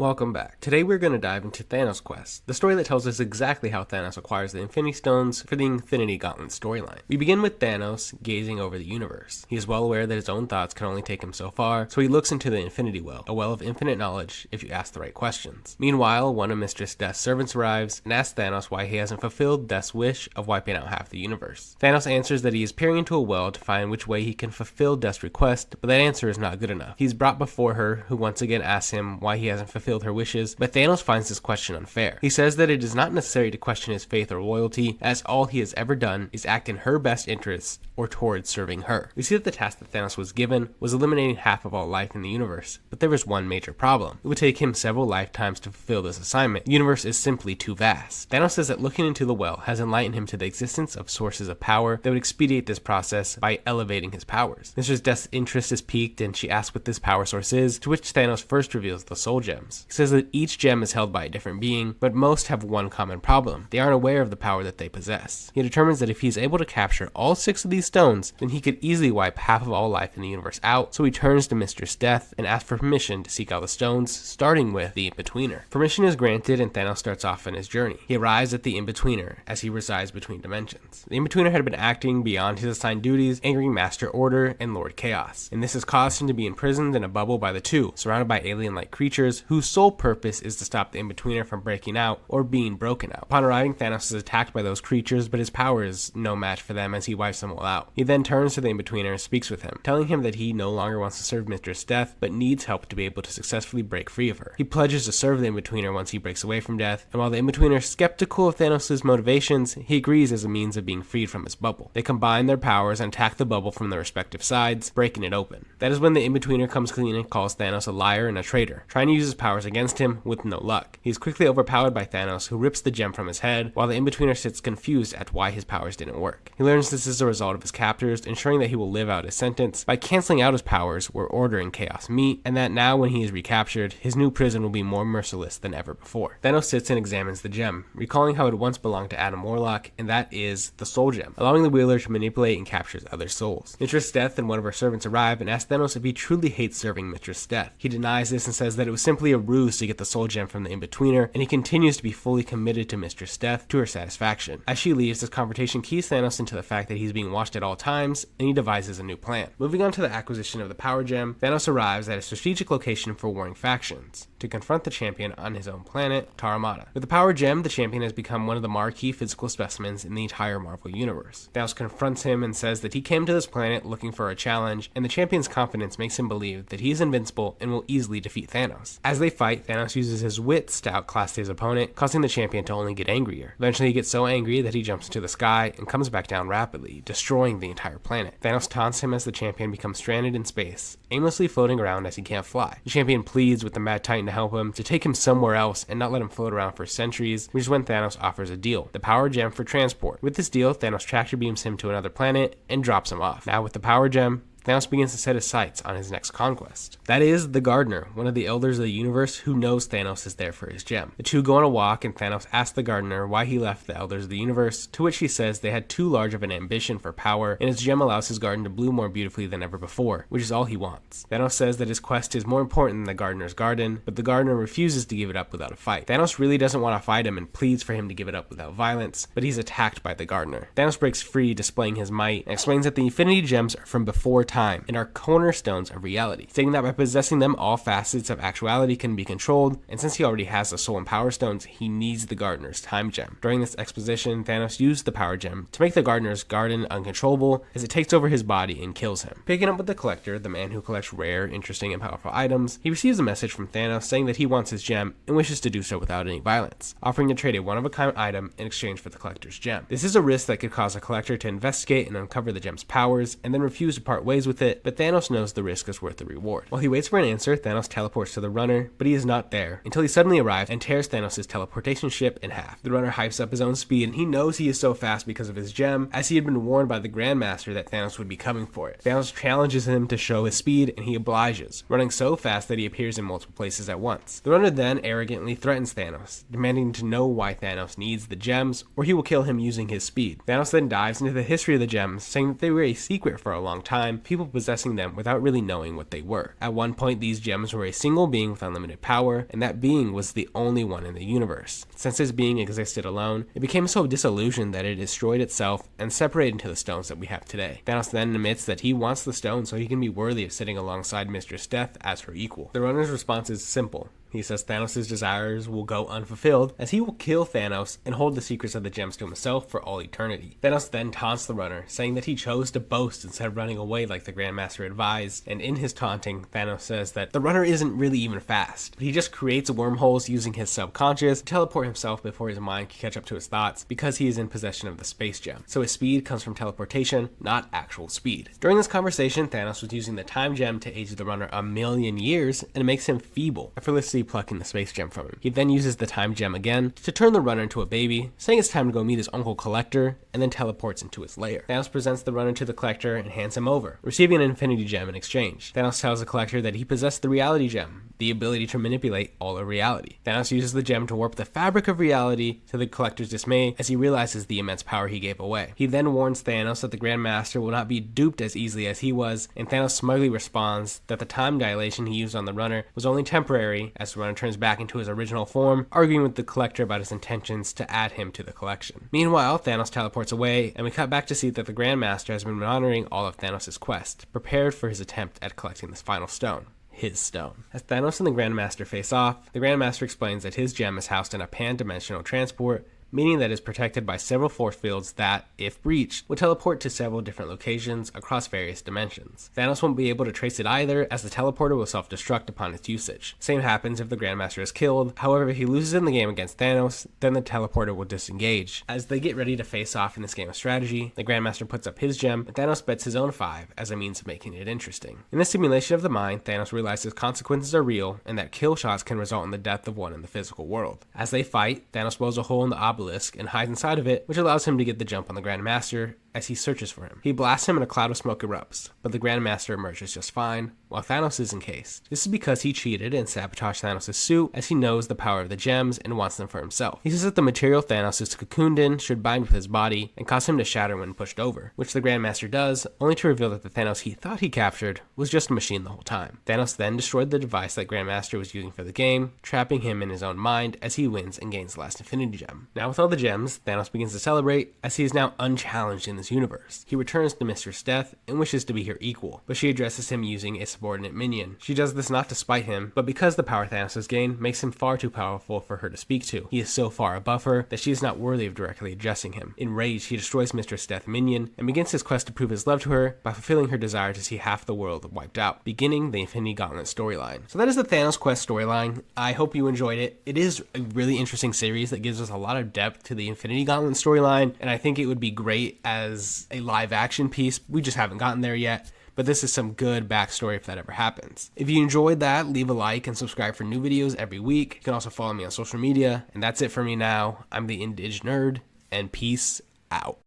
Welcome back. Today we're going to dive into Thanos Quest, the story that tells us exactly how Thanos acquires the Infinity Stones for the Infinity Gauntlet storyline. We begin with Thanos gazing over the universe. He is well aware that his own thoughts can only take him so far, so he looks into the Infinity Well, a well of infinite knowledge if you ask the right questions. Meanwhile, one of Mistress Death's servants arrives and asks Thanos why he hasn't fulfilled Death's wish of wiping out half the universe. Thanos answers that he is peering into a well to find which way he can fulfill Death's request, but that answer is not good enough. He's brought before her, who once again asks him why he hasn't fulfilled her wishes, but Thanos finds this question unfair. He says that it is not necessary to question his faith or loyalty, as all he has ever done is act in her best interests or towards serving her. We see that the task that Thanos was given was eliminating half of all life in the universe, but there was one major problem. It would take him several lifetimes to fulfill this assignment. The universe is simply too vast. Thanos says that looking into the well has enlightened him to the existence of sources of power that would expedite this process by elevating his powers. Mistress Death's interest is piqued and she asks what this power source is, to which Thanos first reveals the soul gems. He says that each gem is held by a different being, but most have one common problem. They aren't aware of the power that they possess. He determines that if he is able to capture all 6 of these stones, then he could easily wipe half of all life in the universe out, so he turns to Mistress Death and asks for permission to seek out the stones, starting with the In-Betweener. Permission is granted and Thanos starts off on his journey. He arrives at the In-Betweener as he resides between dimensions. The In-Betweener had been acting beyond his assigned duties, angering Master Order and Lord Chaos, and this has caused him to be imprisoned in a bubble by the two, surrounded by alien-like creatures whose sole purpose is to stop the In-Betweener from breaking out or being broken out. Upon arriving, Thanos is attacked by those creatures, but his power is no match for them as he wipes them all out. He then turns to the In-Betweener and speaks with him, telling him that he no longer wants to serve Mistress Death, but needs help to be able to successfully break free of her. He pledges to serve the In-Betweener once he breaks away from Death, and while the In-Betweener is skeptical of Thanos' motivations, he agrees as a means of being freed from his bubble. They combine their powers and attack the bubble from their respective sides, breaking it open. That is when the In-Betweener comes clean and calls Thanos a liar and a traitor, trying to use his powers against him with no luck. He is quickly overpowered by Thanos, who rips the gem from his head, while the In-Betweener sits confused at why his powers didn't work. He learns this is a result of his captors, ensuring that he will live out his sentence by canceling out his powers where order and chaos meet, and that now when he is recaptured, his new prison will be more merciless than ever before. Thanos sits and examines the gem, recalling how it once belonged to Adam Warlock, and that is the soul gem, allowing the wielder to manipulate and capture other souls. Mistress Death and one of her servants arrive and ask Thanos if he truly hates serving Mistress Death. He denies this and says that it was simply a ruse to get the soul gem from the In-Betweener, and he continues to be fully committed to Mistress Death to her satisfaction. As she leaves, this confrontation keys Thanos into the fact that he's being watched at all times, and he devises a new plan. Moving on to the acquisition of the power gem, Thanos arrives at a strategic location for warring factions to confront the champion on his own planet, Taramata. With the power gem, the champion has become one of the marquee physical specimens in the entire Marvel universe. Thanos confronts him and says that he came to this planet looking for a challenge, and the champion's confidence makes him believe that he is invincible and will easily defeat Thanos. As they fight, Thanos uses his wits to outclass his opponent, causing the champion to only get angrier. Eventually he gets so angry that he jumps into the sky and comes back down rapidly, destroying the entire planet. Thanos taunts him as the champion becomes stranded in space, aimlessly floating around as he can't fly. The champion pleads with the Mad Titan to help him, to take him somewhere else and not let him float around for centuries, which is when Thanos offers a deal, the power gem for transport. With this deal, Thanos tractor beams him to another planet and drops him off. Now with the power gem, Thanos begins to set his sights on his next conquest. That is the Gardener, one of the elders of the universe who knows Thanos is there for his gem. The two go on a walk and Thanos asks the Gardener why he left the elders of the universe, to which he says they had too large of an ambition for power and his gem allows his garden to bloom more beautifully than ever before, which is all he wants. Thanos says that his quest is more important than the Gardener's garden, but the Gardener refuses to give it up without a fight. Thanos really doesn't want to fight him and pleads for him to give it up without violence, but he's attacked by the Gardener. Thanos breaks free, displaying his might, and explains that the Infinity Gems are from before time and are cornerstones of reality, stating that by possessing them, all facets of actuality can be controlled, and since he already has the Soul and Power Stones, he needs the Gardener's Time Gem. During this exposition, Thanos used the Power Gem to make the Gardener's garden uncontrollable as it takes over his body and kills him. Picking up with the Collector, the man who collects rare, interesting, and powerful items, he receives a message from Thanos saying that he wants his gem and wishes to do so without any violence, offering to trade a one-of-a-kind item in exchange for the Collector's gem. This is a risk that could cause a Collector to investigate and uncover the gem's powers and then refuse to part ways with it, but Thanos knows the risk is worth the reward. While he waits for an answer, Thanos teleports to the runner, but he is not there until he suddenly arrives and tears Thanos' teleportation ship in half. The runner hypes up his own speed and he knows he is so fast because of his gem, as he had been warned by the grandmaster that Thanos would be coming for it. Thanos challenges him to show his speed and he obliges, running so fast that he appears in multiple places at once. The runner then arrogantly threatens Thanos, demanding to know why Thanos needs the gems or he will kill him using his speed. Thanos then dives into the history of the gems, saying that they were a secret for a long time, people possessing them without really knowing what they were. At one point, these gems were a single being with unlimited power, and that being was the only one in the universe. Since this being existed alone, it became so disillusioned that it destroyed itself and separated into the stones that we have today. Thanos then admits that he wants the stone so he can be worthy of sitting alongside Mistress Death as her equal. The runner's response is simple. He says Thanos' desires will go unfulfilled as he will kill Thanos and hold the secrets of the gems to himself for all eternity. Thanos then taunts the runner, saying that he chose to boast instead of running away like the Grandmaster advised, and in his taunting, Thanos says that the runner isn't really even fast. He just creates wormholes using his subconscious to teleport himself before his mind can catch up to his thoughts because he is in possession of the space gem. So his speed comes from teleportation, not actual speed. During this conversation, Thanos was using the time gem to age the runner 1,000,000 years, and it makes him feeble, effortlessly plucking the space gem from him. He then uses the time gem again to turn the runner into a baby, saying it's time to go meet his uncle Collector, and then teleports into his lair. Thanos presents the runner to the Collector and hands him over, receiving an Infinity Gem in exchange. Thanos tells the Collector that he possessed the Reality Gem, the ability to manipulate all of reality. Thanos uses the gem to warp the fabric of reality to the Collector's dismay as he realizes the immense power he gave away. He then warns Thanos that the Grandmaster will not be duped as easily as he was, and Thanos smugly responds that the time dilation he used on the runner was only temporary as the runner turns back into his original form, arguing with the Collector about his intentions to add him to the collection. Meanwhile, Thanos teleports away, and we cut back to see that the Grandmaster has been monitoring all of Thanos' quest, prepared for his attempt at collecting this final stone. His stone. As Thanos and the Grandmaster face off, the Grandmaster explains that his gem is housed in a pan-dimensional transport, meaning that it is protected by several force fields that, if breached, would teleport to several different locations across various dimensions. Thanos won't be able to trace it either, as the teleporter will self-destruct upon its usage. Same happens if the Grandmaster is killed. However, if he loses in the game against Thanos, then the teleporter will disengage. As they get ready to face off in this game of strategy, the Grandmaster puts up his gem, and Thanos bets his own 5 as a means of making it interesting. In this simulation of the mind, Thanos realizes consequences are real, and that kill shots can result in the death of one in the physical world. As they fight, Thanos blows a hole in the obelisk and hides inside of it, which allows him to get the jump on the Grandmaster as he searches for him. He blasts him and a cloud of smoke erupts, but the Grandmaster emerges just fine, while Thanos is encased. This is because he cheated and sabotaged Thanos' suit, as he knows the power of the gems and wants them for himself. He says that the material Thanos is cocooned in should bind with his body and cause him to shatter when pushed over, which the Grandmaster does, only to reveal that the Thanos he thought he captured was just a machine the whole time. Thanos then destroyed the device that Grandmaster was using for the game, trapping him in his own mind as he wins and gains the last Infinity Gem. Now with all the gems, Thanos begins to celebrate as he is now unchallenged in this universe. He returns to Mistress Death and wishes to be her equal, but she addresses him using a subordinate minion. She does this not to spite him, but because the power Thanos has gained makes him far too powerful for her to speak to. He is so far above her that she is not worthy of directly addressing him. Enraged, he destroys Mistress Death minion and begins his quest to prove his love to her by fulfilling her desire to see half the world wiped out, beginning the Infinity Gauntlet storyline. So that is the Thanos Quest storyline. I hope you enjoyed it. It is a really interesting series that gives us a lot of depth to the Infinity Gauntlet storyline, and I think it would be great as a live action piece. We just haven't gotten there yet, but this is some good backstory if that ever happens. If you enjoyed that, leave a like and subscribe for new videos every week. You can also follow me on social media, and that's it for me now. I'm the Indig Nerd, and peace out.